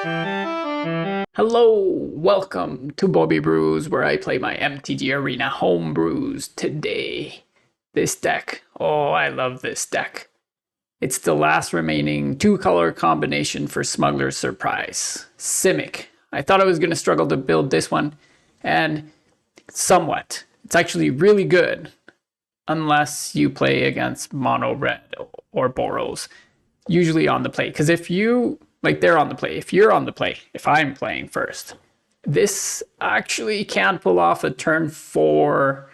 Hello, welcome to Bobby Brews, where I play my MTG Arena home brews today. This deck, oh, I love this deck. It's the last remaining 2-color combination for Smuggler's Surprise, Simic. I thought I was going to struggle to build this one, and somewhat. It's actually really good, unless you play against mono red or Boros, usually on the play. Because if you... like, they're on the play. If you're on the play, if I'm playing first, this actually can pull off a turn 4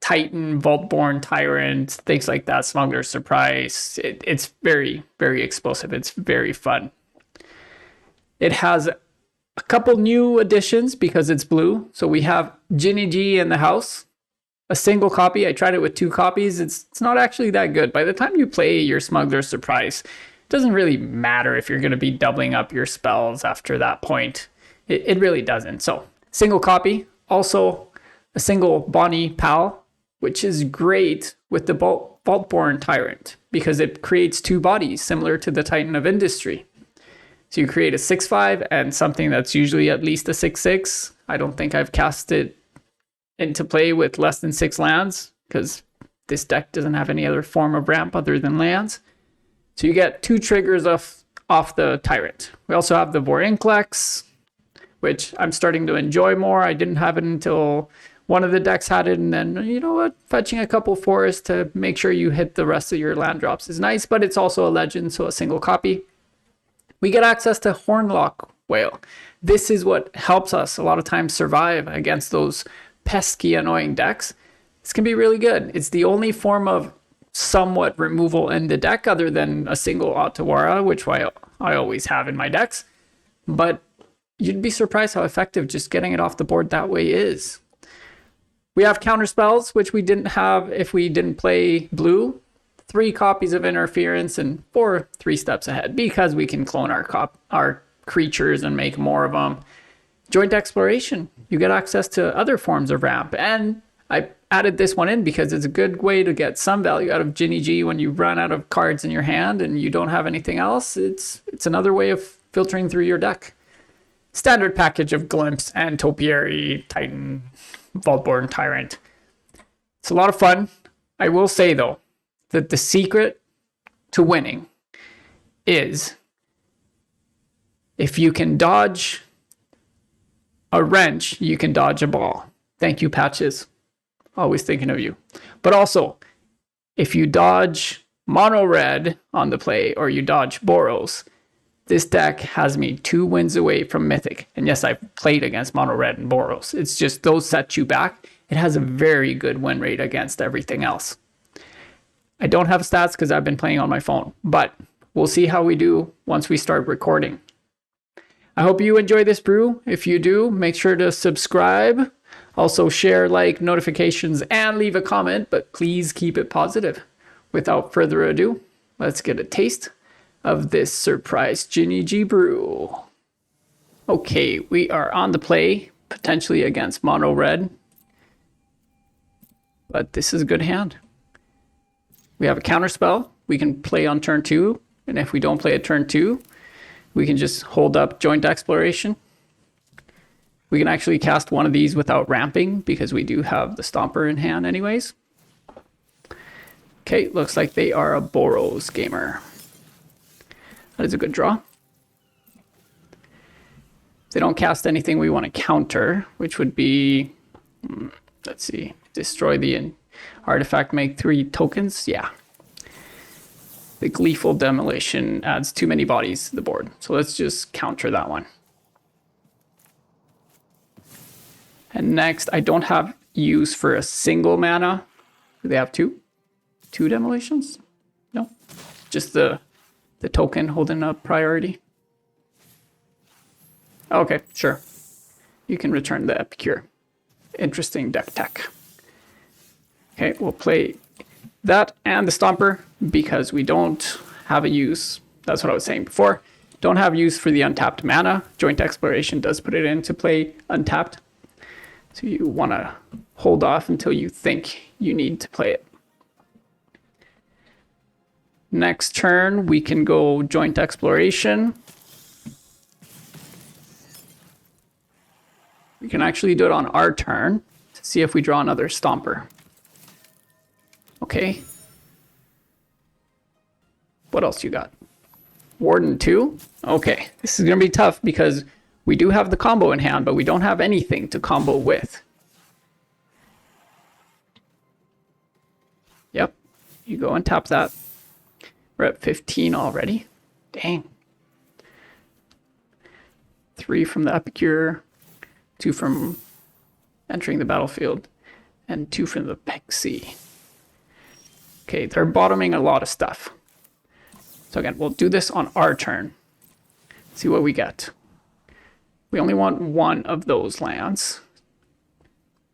Titan, Vaultborn Tyrant, things like that, Smuggler's Surprise. It's very, very explosive. It's very fun. It has a couple new additions because it's blue. So we have Jin-Gitaxias in the house. A single copy. I tried it with 2 copies. It's not actually that good. By the time you play your Smuggler's Surprise, it doesn't really matter if you're going to be doubling up your spells after that point. It really doesn't. So, single copy. Also, a single Bonny Pall, which is great with the Vaultborn Tyrant because it creates 2 bodies similar to the Titan of Industry. So you create a 6/5 and something that's usually at least a 6/6. I don't think I've cast it into play with less than 6 lands because this deck doesn't have any other form of ramp other than lands. So you get 2 triggers off the Tyrant. We also have the Vorinclex, which I'm starting to enjoy more. I didn't have it until one of the decks had it, and then, you know what, fetching a couple forests to make sure you hit the rest of your land drops is nice, but it's also a legend, so a single copy. We get access to Horned Loch-Whale. This is what helps us a lot of times survive against those pesky, annoying decks. This can be really good. It's the only form of somewhat removal in the deck other than a single Otawara, which I always have in my decks. But you'd be surprised how effective just getting it off the board that way is. We have counter spells, which we didn't have if we didn't play blue. 3 copies of Interference and 4 3 steps ahead because we can clone our creatures and make more of them. Joint Exploration. You get access to other forms of ramp, and I added this one in because it's a good way to get some value out of Jin-Gitaxias when you run out of cards in your hand and you don't have anything else. It's another way of filtering through your deck. Standard package of Glimpse and Topiary, Titan, Vaultborn Tyrant. It's a lot of fun. I will say, though, that the secret to winning is if you can dodge a wrench, you can dodge a ball. Thank you, Patches. Always thinking of you. But also, if you dodge mono red on the play or you dodge Boros, this deck has me 2 wins away from Mythic. And yes, I've played against mono red and Boros. It's just those set you back. It has a very good win rate against everything else. I don't have stats because I've been playing on my phone, but we'll see how we do once we start recording. I hope you enjoy this brew. If you do, make sure to subscribe. Also share, like, notifications, and leave a comment, but please keep it positive. Without further ado, let's get a taste of this surprise Jin-Gitaxias brew. Okay, we are on the play, potentially against mono red. But this is a good hand. We have a counter spell we can play on turn 2, and if we don't play at turn 2, we can just hold up Joint Exploration. We can actually cast one of these without ramping because we do have the Stomper in hand anyways. Okay, looks like they are a Boros gamer. That is a good draw. They don't cast anything we want to counter, which would be, let's see, destroy the artifact, make 3 tokens. Yeah. The Gleeful Demolition adds too many bodies to the board. So let's just counter that one. And next, I don't have use for a single mana. Do they have 2? 2 demolitions? No. Just the token holding up priority. Okay, sure. You can return the Epicure. Interesting deck tech. Okay, we'll play that and the Stomper because we don't have a use. That's what I was saying before. Don't have use for the untapped mana. Joint Exploration does put it into play untapped. So you want to hold off until you think you need to play it. Next turn, we can go Joint Exploration. We can actually do it on our turn to see if we draw another Stomper. Okay. What else you got? Warden 2? Okay, this is going to be tough because we do have the combo in hand, but we don't have anything to combo with. Yep, you go and tap that. We're at 15 already. Dang. 3 from the Epicure, 2 from entering the battlefield, and 2 from the Pixie. Okay, they're bottoming a lot of stuff. So again, we'll do this on our turn. See what we get. We only want 1 of those lands.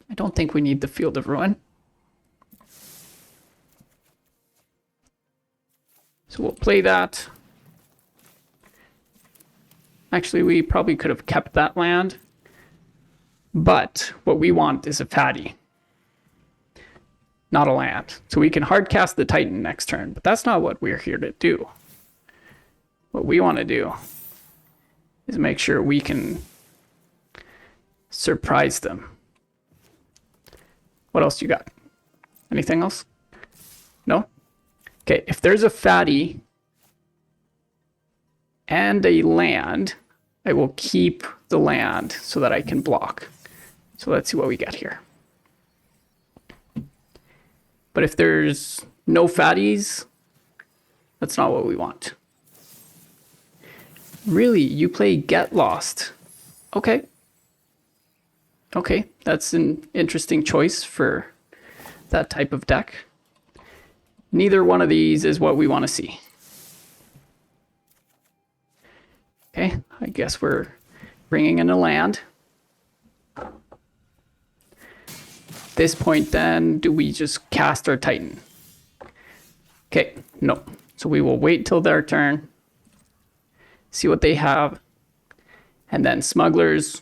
I don't think we need the Field of Ruin. So we'll play that. Actually, we probably could have kept that land. But what we want is a fatty. Not a land. So we can hard cast the Titan next turn, but that's not what we're here to do. What we want to do is make sure we can surprise them. What else you got? Anything else? No? Okay, if there's a fatty and a land, I will keep the land so that I can block. So let's see what we get here. But if there's no fatties, that's not what we want. Really, you play Get Lost. Okay. Okay, that's an interesting choice for that type of deck. Neither one of these is what we want to see. Okay, I guess we're bringing in a land. At this point then, do we just cast our Titan? Okay, no. So we will wait till their turn. See what they have. And then Smuggler's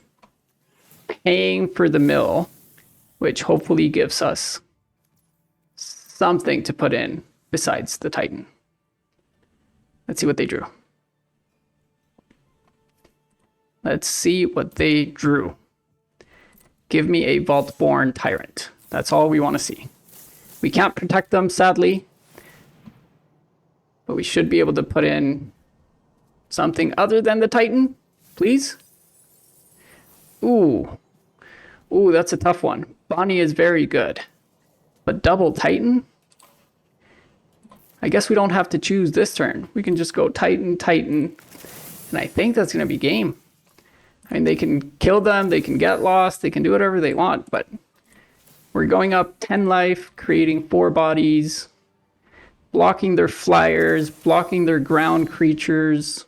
paying for the mill, which hopefully gives us something to put in besides the Titan. Let's see what they drew. Let's see what they drew. Give me a Vaultborn Tyrant. That's all we want to see. We can't protect them, sadly. But we should be able to put in something other than the Titan, please. Ooh. Ooh, that's a tough one. Bonny is very good. But double Titan? I guess we don't have to choose this turn. We can just go Titan, Titan. And I think that's going to be game. I mean, they can kill them, they can get lost, they can do whatever they want, but we're going up 10 life, creating 4 bodies, blocking their flyers, blocking their ground creatures.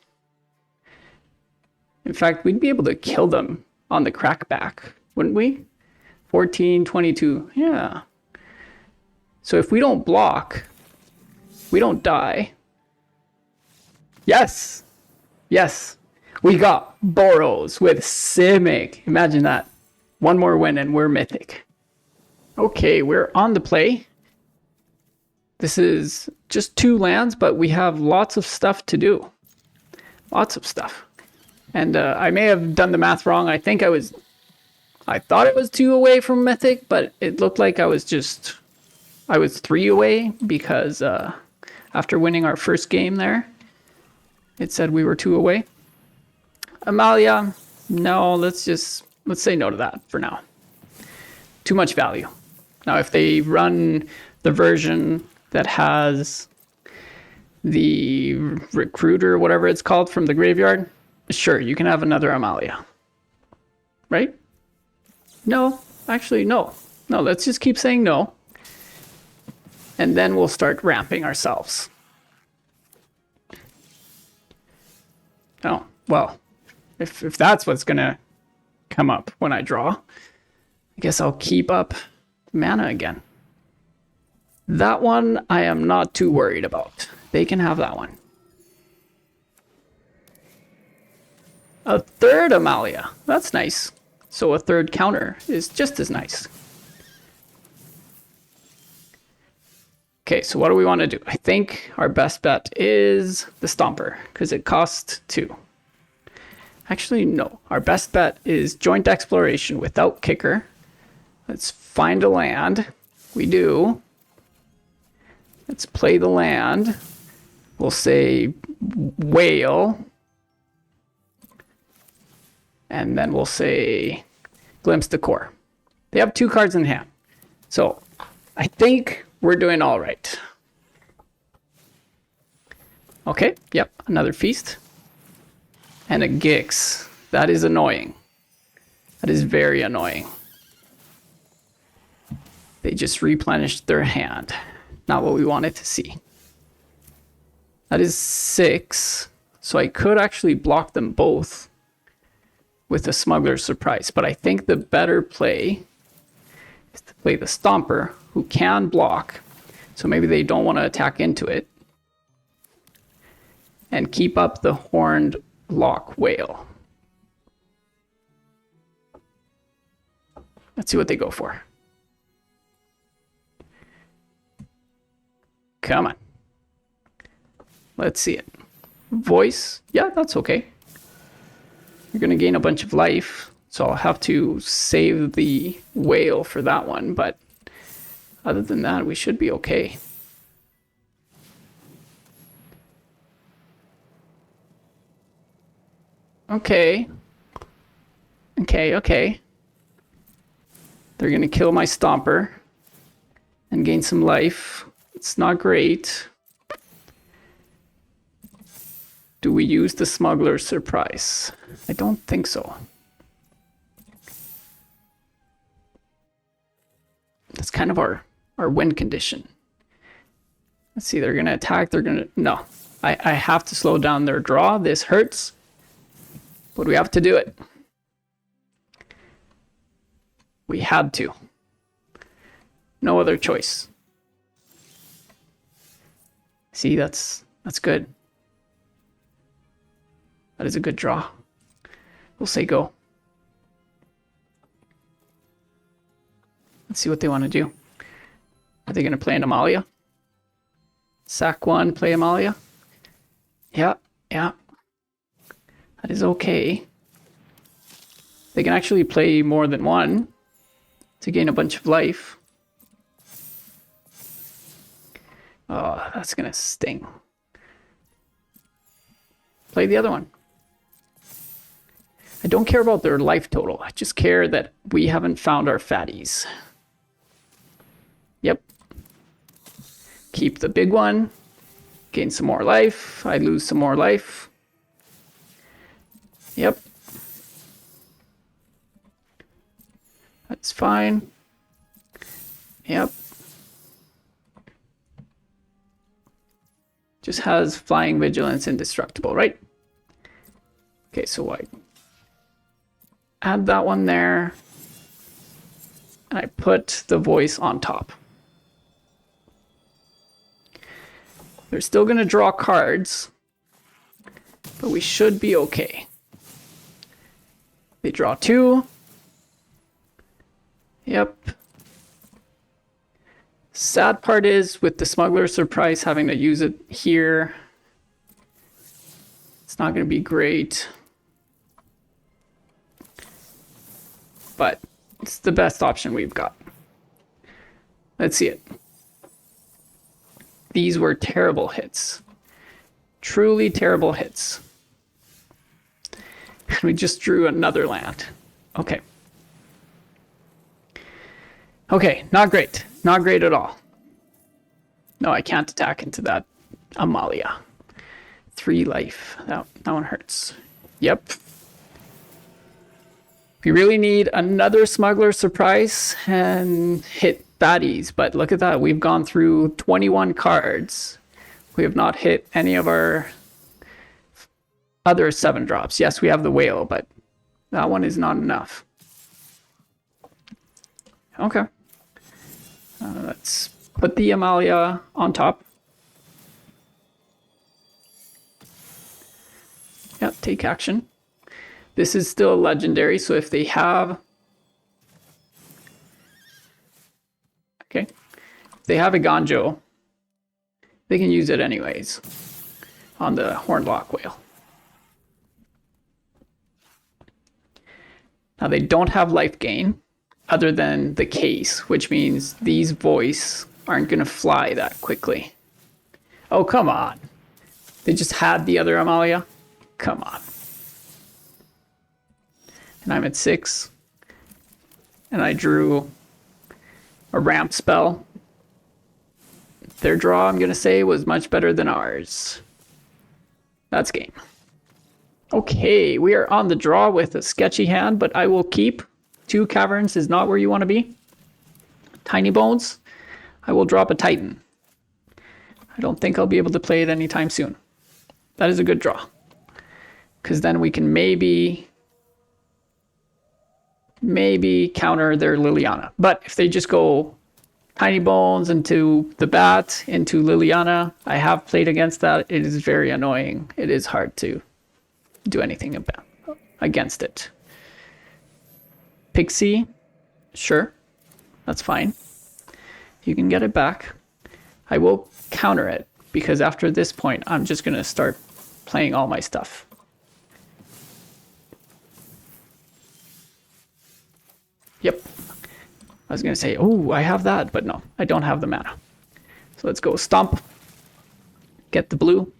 In fact, we'd be able to kill them on the crackback, wouldn't we? 14, 22, yeah. So if we don't block, we don't die. Yes, yes. We got Boros with Simic. Imagine that. 1 more win and we're mythic. Okay, we're on the play. This is just 2 lands, but we have lots of stuff to do. Lots of stuff. And I may have done the math wrong. I thought it was 2 away from mythic, but it looked like I was 3 away because after winning our first game there, it said we were 2 away. Amalia, no, let's say no to that for now. Too much value. Now, if they run the version that has the recruiter, whatever it's called, from the graveyard, sure, you can have another Amalia. Right? No, actually, no. No, let's just keep saying no. And then we'll start ramping ourselves. Oh, well. If that's what's going to come up when I draw, I guess I'll keep up mana again. That one I am not too worried about. They can have that one. A 3rd Amalia. That's nice. So a 3rd counter is just as nice. Okay, so what do we want to do? I think our best bet is the Stomper, because it costs 2. Actually, no. Our best bet is joint exploration without kicker. Let's find a land. We do. Let's play the land. We'll say whale. And then we'll say glimpse the core. They have 2 cards in hand. So I think we're doing all right. Okay, yep, another feast. And a Gix. That is annoying. That is very annoying. They just replenished their hand. Not what we wanted to see. That is 6. So I could actually block them both with a Smuggler Surprise. But I think the better play is to play the Stomper, who can block. So maybe they don't want to attack into it. And keep up the Horned Loch-Whale. Let's see what they go for. Come on. Let's see it. Voice. Yeah, that's okay. You're going to gain a bunch of life, so I'll have to save the whale for that one, but other than that, we should be okay. Okay. Okay. They're going to kill my Stomper and gain some life. It's not great. Do we use the Smuggler Surprise? I don't think so. That's kind of our win condition. Let's see, they're going to attack. They're going to... No. I have to slow down their draw. This hurts. But we have to do it. We had to. No other choice. See, that's good. That is a good draw. We'll say go. Let's see what they want to do. Are they going to play an Amalia? Sack 1, play Amalia? Yeah. That is okay. They can actually play more than one to gain a bunch of life. Oh, that's going to sting. Play the other one. I don't care about their life total. I just care that we haven't found our fatties. Yep. Keep the big one. Gain some more life. I lose some more life. Yep. That's fine. Yep. Just has Flying Vigilance Indestructible, right? Okay, so I add that one there. And I put the voice on top. They're still going to draw cards, but we should be okay. They draw 2. Yep. Sad part is with the Smuggler Surprise having to use it here. It's not going to be great. But it's the best option we've got. Let's see it. These were terrible hits. Truly terrible hits. And we just drew another land. Okay. Okay, not great. Not great at all. No, I can't attack into that Amalia. 3 life. That one hurts. Yep. We really need another Smuggler Surprise and hit baddies. But look at that. We've gone through 21 cards. We have not hit any of our other 7 drops. Yes, we have the whale, but that one is not enough. Okay. Let's put the Amalia on top. Yeah, take action. This is still legendary, so if they have... Okay. If they have a Ganjo, they can use it anyways on the Horned Loch-Whale. Now they don't have life gain other than the case, which means these voice aren't going to fly that quickly. Oh, come on. They just had the other Amalia? Come on. And I'm at 6. And I drew a ramp spell. Their draw, I'm going to say, was much better than ours. That's game. Okay, we are on the draw with a sketchy hand, but I will keep. 2 caverns is not where you want to be. Tiny bones. I will drop a Titan. I don't think I'll be able to play it anytime soon. That is a good draw. Because then we can maybe counter their Liliana. But if they just go Tiny Bones into the Bat, into Liliana, I have played against that. It is very annoying. It is hard to do anything against it. Pixie, sure, that's fine. You can get it back. I will counter it, because after this point, I'm just going to start playing all my stuff. Yep. I was going to say, oh, I have that, but no, I don't have the mana. So let's go Stomp. Get the blue.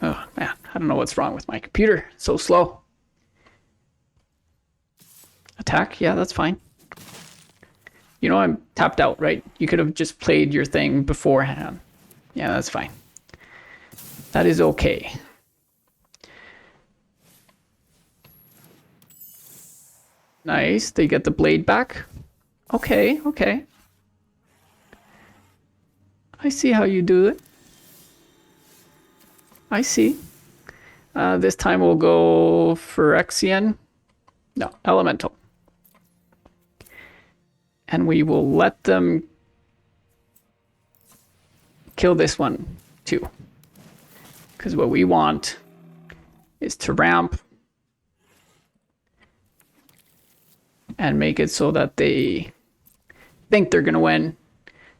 Oh, man, I don't know what's wrong with my computer. It's so slow. Attack, yeah, that's fine. You know I'm tapped out, right? You could have just played your thing beforehand. Yeah, that's fine. That is okay. Nice, they get the blade back. Okay, okay. I see how you do it. I see. This time we'll go Phyrexian. No, Elemental. And we will let them kill this one too. Because what we want is to ramp and make it so that they think they're going to win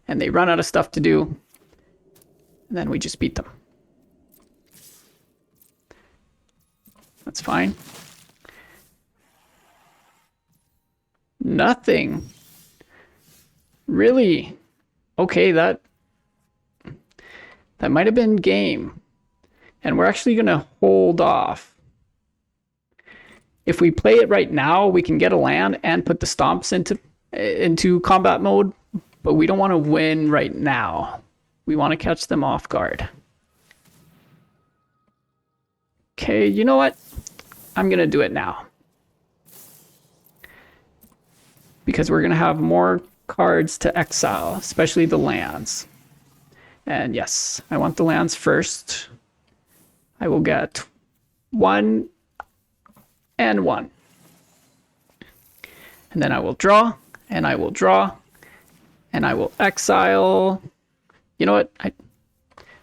and they run out of stuff to do. And then we just beat them. That's fine. Nothing. Really? Okay, that might have been game. And we're actually going to hold off. If we play it right now, we can get a land and put the stomps into combat mode, but we don't want to win right now. We want to catch them off guard. Okay, you know what? I'm going to do it now. Because we're going to have more cards to exile, especially the lands. And yes, I want the lands first. I will get 1 and 1. And then I will draw, and I will draw, and I will exile. You know what?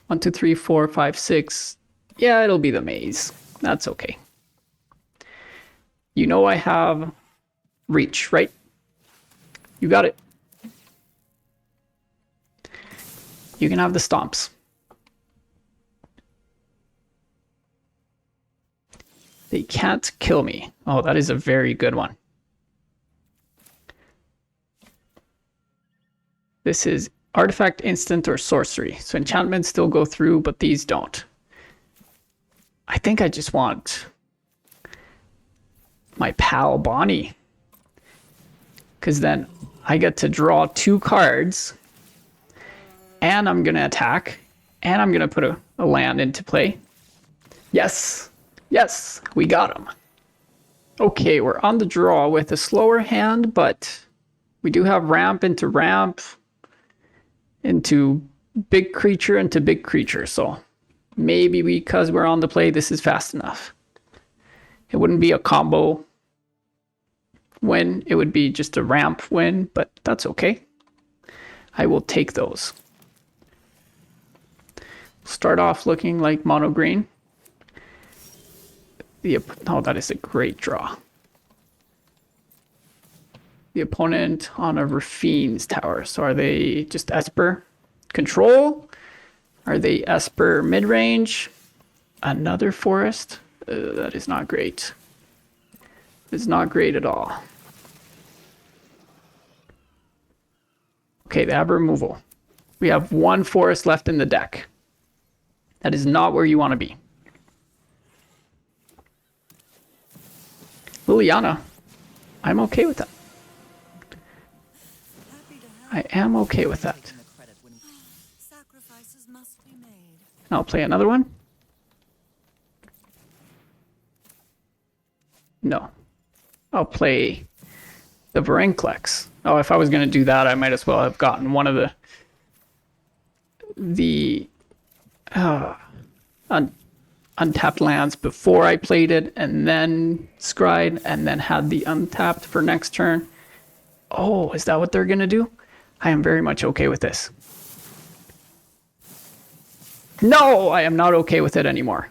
1, 2, 3, 4, 5, 6. Yeah, it'll be the maze. That's okay. You know I have reach, right? You got it. You can have the stomps. They can't kill me. Oh, that is a very good one. This is artifact, instant, or sorcery. So enchantments still go through, but these don't. I think I just want my pal Bonny. Because then I get to draw 2 cards. And I'm going to attack. And I'm going to put a land into play. Yes. Yes, we got him. Okay, we're on the draw with a slower hand, but we do have ramp, into big creature, into big creature. So maybe because we're on the play, this is fast enough. It wouldn't be a combo win. It would be just a ramp win, but that's okay. I will take those. Start off looking like mono green. Oh, that is a great draw. The opponent on a Rafine's tower. So are they just Esper control? Are they Esper mid-range? Another forest? That is not great. It's not great at all. Okay, they have removal. We have one forest left in the deck. That is not where you want to be. Liliana, I'm okay with that. I am okay with that. I'll play another one. No. I'll play the Vorinclex. Oh, if I was going to do that, I might as well have gotten one of the untapped lands before I played it, and then scryed, and then had the untapped for next turn. Oh, is that what they're going to do? I am very much okay with this. No, I am not okay with it anymore.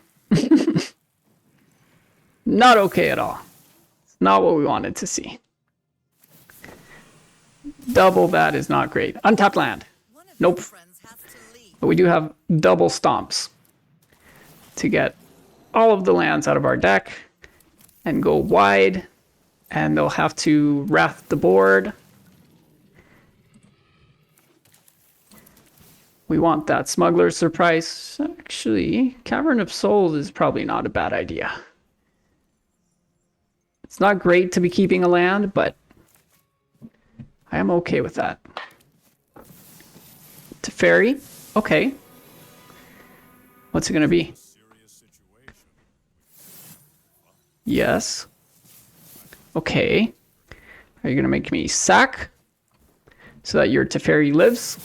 Not okay at all. It's not what we wanted to see. Double that is not great. Untapped land. Nope. But we do have double stomps to get all of the lands out of our deck and go wide. And they'll have to wrath the board. We want that Smuggler surprise. Actually, Cavern of Souls is probably not a bad idea. It's not great to be keeping a land, but I am okay with that. Teferi? Okay. What's it going to be? Yes. Okay. Are you going to make me sack so that your Teferi lives?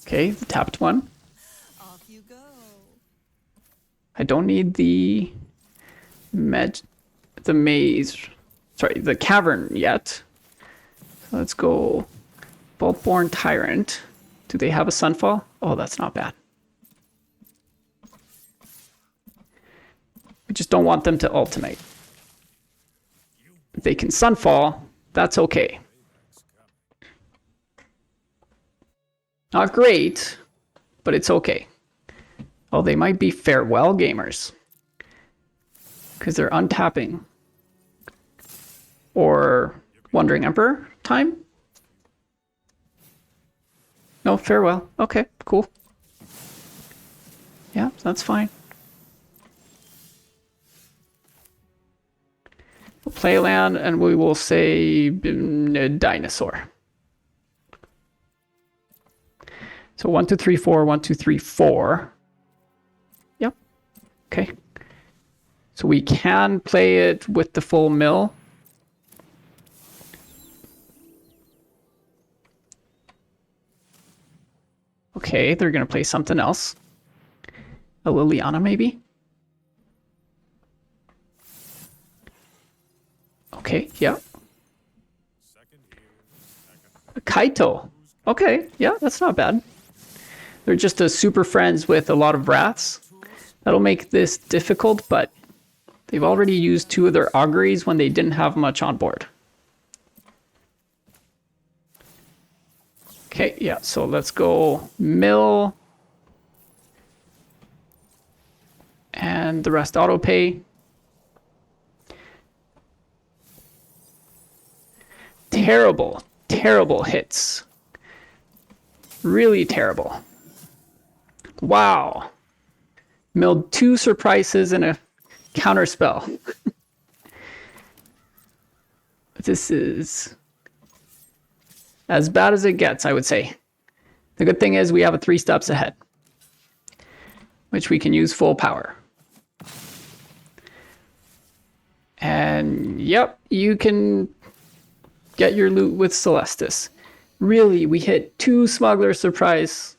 Okay, the tapped one. I don't need the maze, sorry, the cavern yet. So let's go Vaultborn Tyrant. Do they have a Sunfall? Oh, that's not bad. We just don't want them to ultimate. If they can Sunfall, that's okay. Not great, but it's okay. Oh, they might be farewell gamers. Because they're untapping. Or Wandering Emperor time? No, farewell. Okay, cool. Yeah, that's fine. We'll play land and we will say dinosaur. So 1, 2, 3, 4, 1, 2, 3, 4. Yep. Okay. So we can play it with the full mill. Okay, they're going to play something else. A Liliana, maybe? Okay, yeah. A Kaito. Okay, yeah, that's not bad. They're just a super friends with a lot of wraths. That'll make this difficult, but they've already used 2 of their auguries when they didn't have much on board. Okay, yeah, so let's go mill. And the rest auto pay. Terrible, terrible hits. Really terrible. Wow. Milled 2 surprises and a counter spell. This is as bad as it gets, I would say. The good thing is we have a 3 steps ahead, which we can use full power. And yep, you can get your loot with Celestis. Really, we hit 2 Smuggler surprise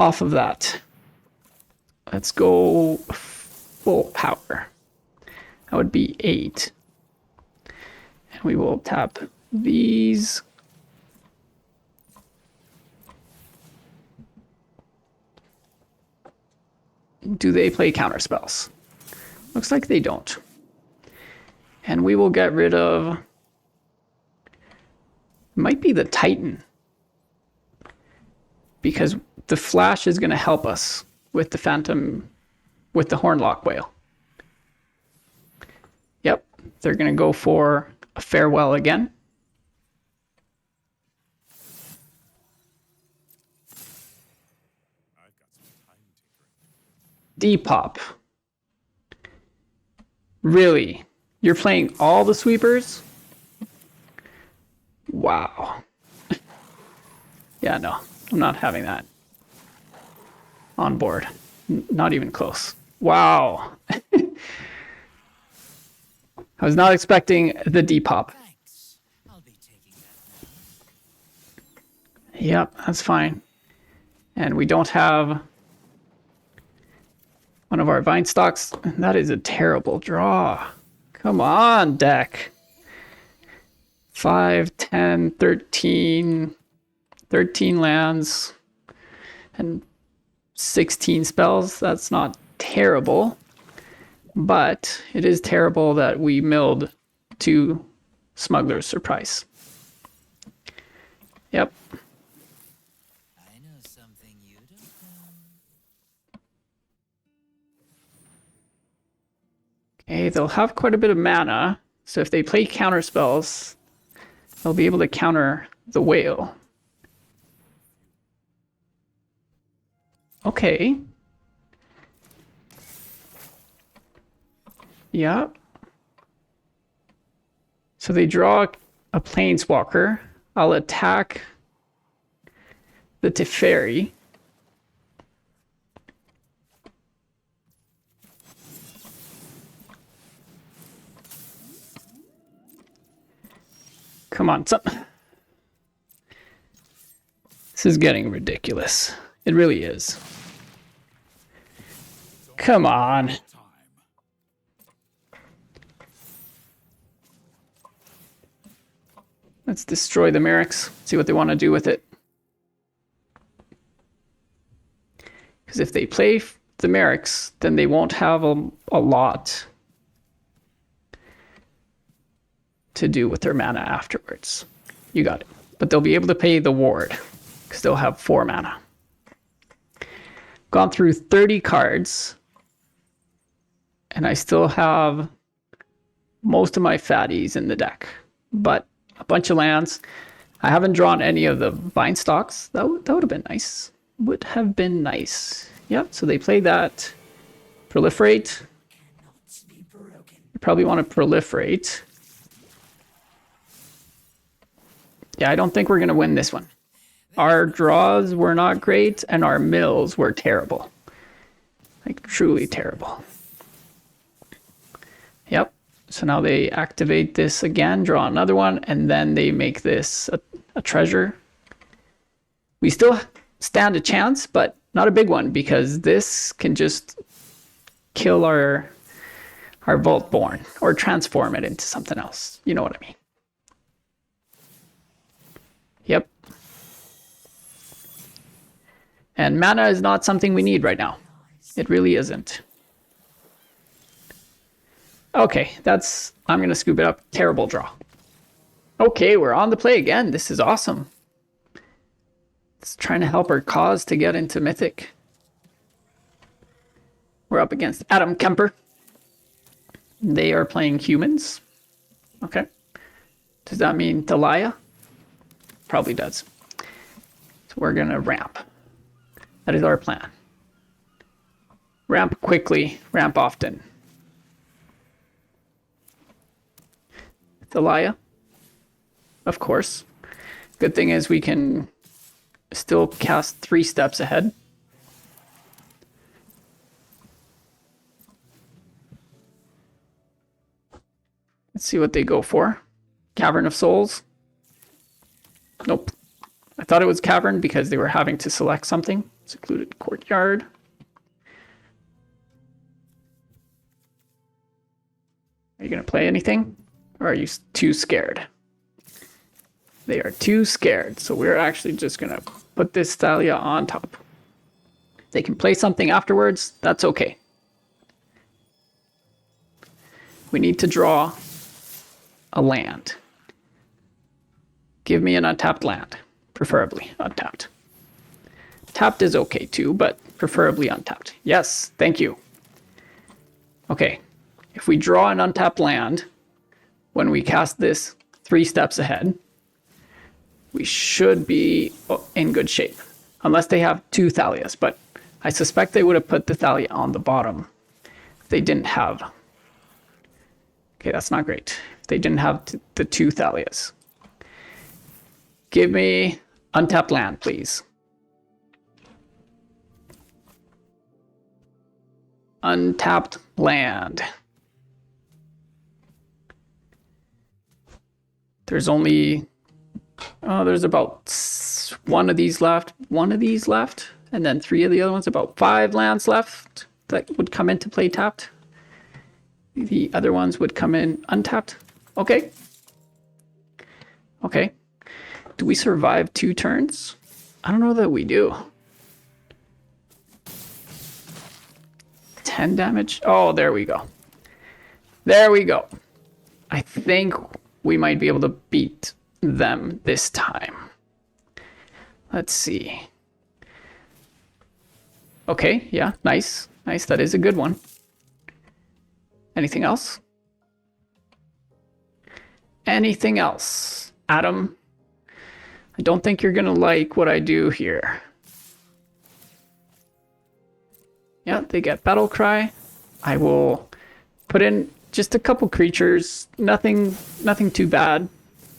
off of that. Let's go full power. That would be 8. And we will tap these. Do they play counter spells? Looks like they don't. And we will get rid of... Might be the Titan. because the flash is going to help us with the Phantom, with the Horned Loch-Whale. Yep, they're going to go for a farewell again. Depop. Really? You're playing all the sweepers? Wow. Yeah, no, I'm not having that on board. Not even close. Wow. I was not expecting the Depop. Yep, that's fine. And we don't have one of our Vinestalks. That is a terrible draw. Come on, deck. 5, 10, 13, 13 lands, and 16 spells. That's not terrible, but it is terrible that we milled 2 Smugglers Surprise. Yep. I know something you don't know. Okay, they'll have quite a bit of mana, so if they play counter spells, they'll be able to counter the whale. Okay. Yeah. So they draw a Planeswalker. I'll attack the Teferi. Come on, son. This is getting ridiculous. It really is. Come on. Let's destroy the Merrics, see what they want to do with it. Because if they play the Merrics, then they won't have a lot to do with their mana afterwards. You got it. But they'll be able to pay the ward, because they'll have 4 mana. Gone through 30 cards, and I still have most of my fatties in the deck, but a bunch of lands. I haven't drawn any of the Vinestalks. That would have been nice. Would have been nice. Yep, so they play that. Proliferate. You probably want to proliferate. Yeah, I don't think we're going to win this one. Our draws were not great, and our mills were terrible. Like, truly terrible. Yep. So now they activate this again, draw another one, and then they make this a treasure. We still stand a chance, but not a big one, because this can just kill our Vaultborn or transform it into something else. You know what I mean? Yep. And mana is not something we need right now. It really isn't. Okay, I'm going to scoop it up. Terrible draw. Okay, we're on the play again. This is awesome. It's trying to help our cause to get into Mythic. We're up against Adam Kemper. They are playing humans. Okay. Does that mean Talia? Probably does. So we're going to ramp. That is our plan. Ramp quickly, ramp often. Talia, of course. Good thing is we can still cast 3 steps ahead. Let's see what they go for. Cavern of Souls. Nope. I thought it was Cavern because they were having to select something. Secluded Courtyard. Are you going to play anything? Or are you too scared? They are too scared, so we're actually just going to put this Thalia on top. They can play something afterwards, that's okay. We need to draw a land. Give me an untapped land, preferably untapped. Tapped is okay too, but preferably untapped. Yes, thank you. Okay, if we draw an untapped land, when we cast this 3 steps ahead, we should be in good shape. Unless they have 2 Thalias, but I suspect they would have put the Thalia on the bottom if they didn't have. Okay, that's not great. If they didn't have the 2 Thalias. Give me untapped land, please. Untapped land. There's only... Oh, there's about 1 of these left, 1 of these left, and then 3 of the other ones, about 5 lands left that would come into play tapped. The other ones would come in untapped. Okay. Okay. Do we survive 2 turns? I don't know that we do. 10 damage. Oh, there we go. There we go. I think we might be able to beat them this time. Let's see. Okay, yeah, nice. Nice, that is a good one. Anything else? Anything else? Adam, I don't think you're gonna like what I do here. Yeah, they get Battle Cry. I will put in just a couple creatures. Nothing too bad,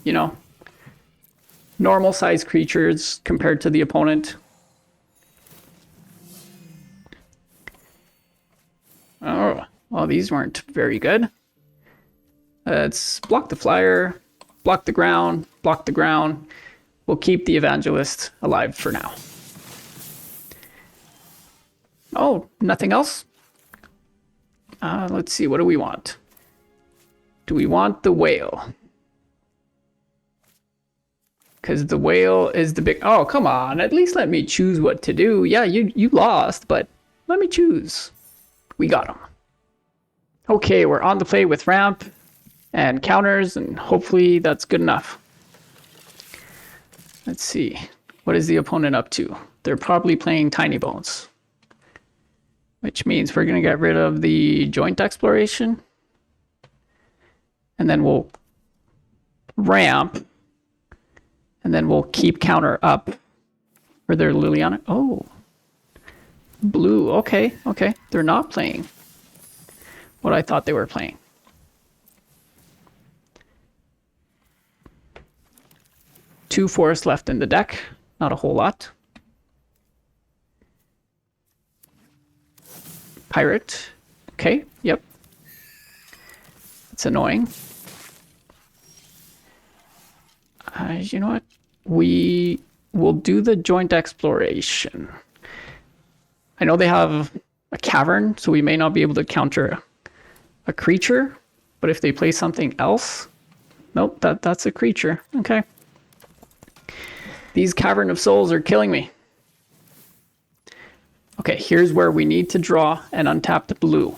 you know. Normal size creatures compared to the opponent. Oh, well, these weren't very good. Let's block the flyer, block the ground, block the ground. We'll keep the evangelist alive for now. Oh, nothing else? Let's see, what do we want? Do we want the whale? Because the whale is the big... Oh, come on. At least let me choose what to do. Yeah, you lost, but let me choose. We got him. Okay, we're on the play with ramp and counters, and hopefully that's good enough. Let's see. What is the opponent up to? They're probably playing Tiny Bones, which means we're going to get rid of the joint exploration. And then we'll ramp. And then we'll keep counter up for their Liliana. Oh, blue. Okay, okay. They're not playing what I thought they were playing. Two forests left in the deck. Not a whole lot. Pirate. Okay, yep. It's annoying. You know what? We will do the joint exploration. I know they have a cavern, so we may not be able to counter a creature, but if they play something else... Nope, that's a creature. Okay. These Cavern of Souls are killing me. Okay, here's where we need to draw an untapped blue.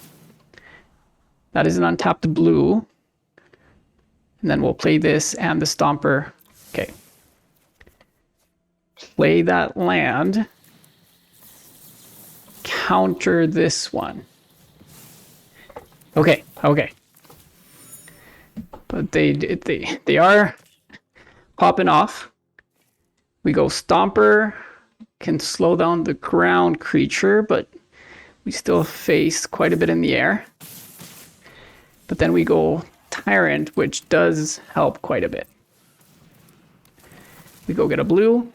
That is an untapped blue. And then we'll play this and the Stomper. Okay. Play that land. Counter this one. Okay, okay. But they are popping off. We go Stomper, can slow down the ground creature, but we still face quite a bit in the air. But then we go Tyrant, which does help quite a bit. We go get a blue.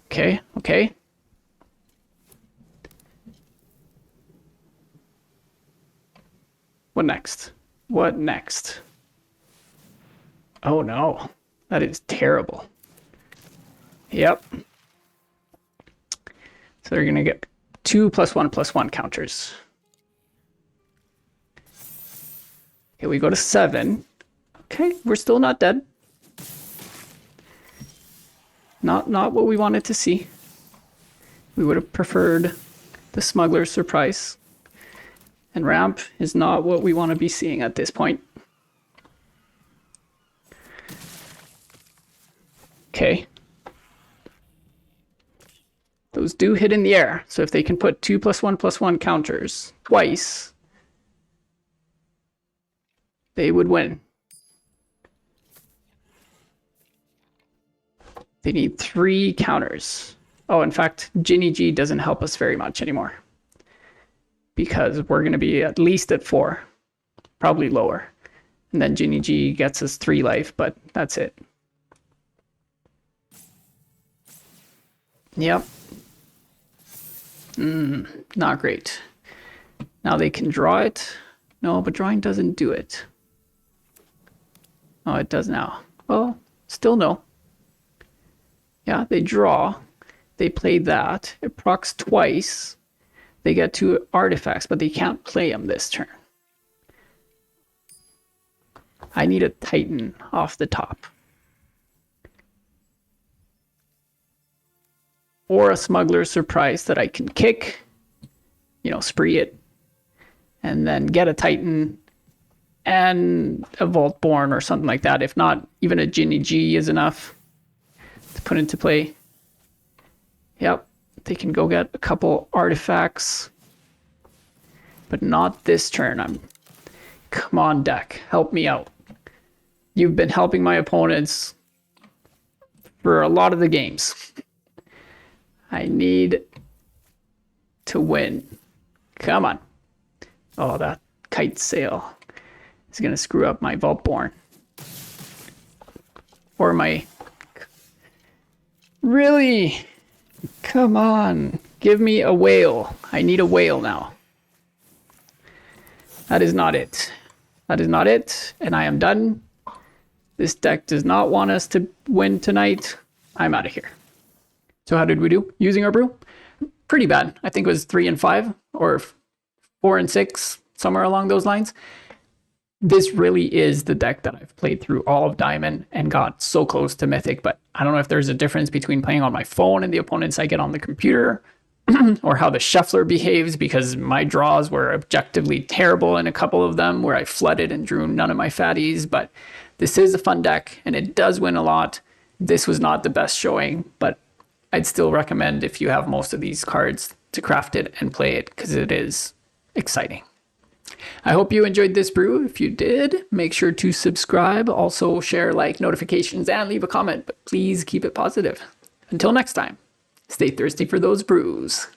Okay, okay. What next? What next? Oh no, that is terrible. Yep. So they're gonna get 2+1/+1 counters. Okay, we go to 7. Okay, we're still not dead. Not what we wanted to see. We would have preferred the Smuggler surprise. And ramp is not what we want to be seeing at this point. Okay. Those do hit in the air. So if they can put 2+1/+1 counters twice, they would win. They need 3 counters. Oh, in fact, Jin-G doesn't help us very much anymore. Because we're going to be at least at 4. Probably lower. And then Jin-G gets us 3 life, but that's it. Yep. Not great. Now they can draw it. No, but drawing doesn't do it. Oh, it does now. Well, still no. Yeah, they draw. They play that. It procs twice. They get 2 artifacts, but they can't play them this turn. I need a Titan off the top. Or a Smuggler Surprise that I can kick, spree it, and then get a Titan and a Vaultborn or something like that. If not, even a Jin-G is enough to put into play. Yep, they can go get a couple artifacts, but not this turn. Come on, deck, help me out. You've been helping my opponents for a lot of the games. I need to win. Come on. Oh, that kite sail is going to screw up my Vaultborn. Or my... Really? Come on. Give me a whale. I need a whale now. That is not it. That is not it. And I am done. This deck does not want us to win tonight. I'm out of here. So how did we do using our brew? Pretty bad. I think it was 3 and 5 or 4 and 6, somewhere along those lines. This really is the deck that I've played through all of Diamond and got so close to Mythic, but I don't know if there's a difference between playing on my phone and the opponents I get on the computer or how the shuffler behaves, because my draws were objectively terrible in a couple of them where I flooded and drew none of my fatties, but this is a fun deck and it does win a lot. This was not the best showing, but I'd still recommend, if you have most of these cards, to craft it and play it because it is exciting. I hope you enjoyed this brew. If you did, make sure to subscribe, also share, like, notifications, and leave a comment, but please keep it positive. Until next time, stay thirsty for those brews.